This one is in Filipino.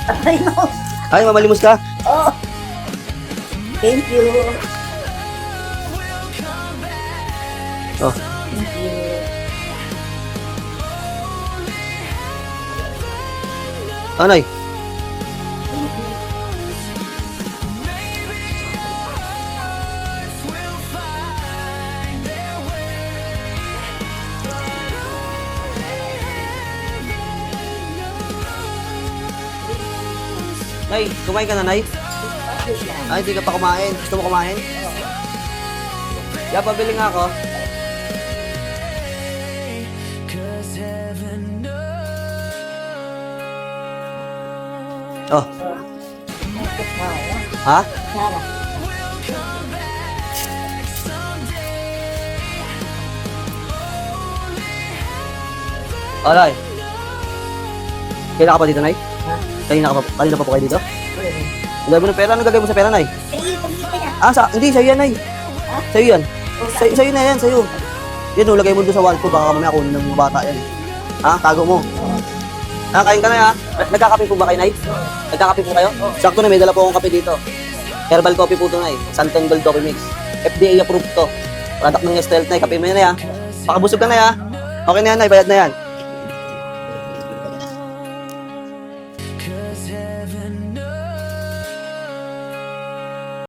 Ay, no. Ay, mamalimos ka. Oh. Thank you. Oh. Thank you. Anay. Nay, kumain ka na, Nay? Ay, hindi ka pa kumain. Gusto mo kumain? Kaya pabili nga ako. Oh, ha? Sana. Alay. Kailan ka pa dito, Nay? Ha? Kanina pa po kayo dito? Ang dami ng pera. Anong gagawin mo sa pera, Nay? Sige, pagkita niya. Hindi, sa'yo yan, Nay. Ha? Sa'yo yan. Sa'yo na yan, sa'yo. Yan, lagay mo doon sa wallet ko. Baka mamaya kunin ng mga bata yan. Ha? Tago mo. Ha? Kain ka na, ha? Nagkakape po ba kayo, Nay? Nagkakape po kayo? Sakto na, may dala po akong kape dito. Herbal coffee po ito, Nay. Santon Gold Coffee Mix. FDA approved to. Product ng Nestle, Nay. Kape mo yan, Nay, ha? Pakabusog ka, Nay, ha? Okay na yan, Nay. Bayad na yan.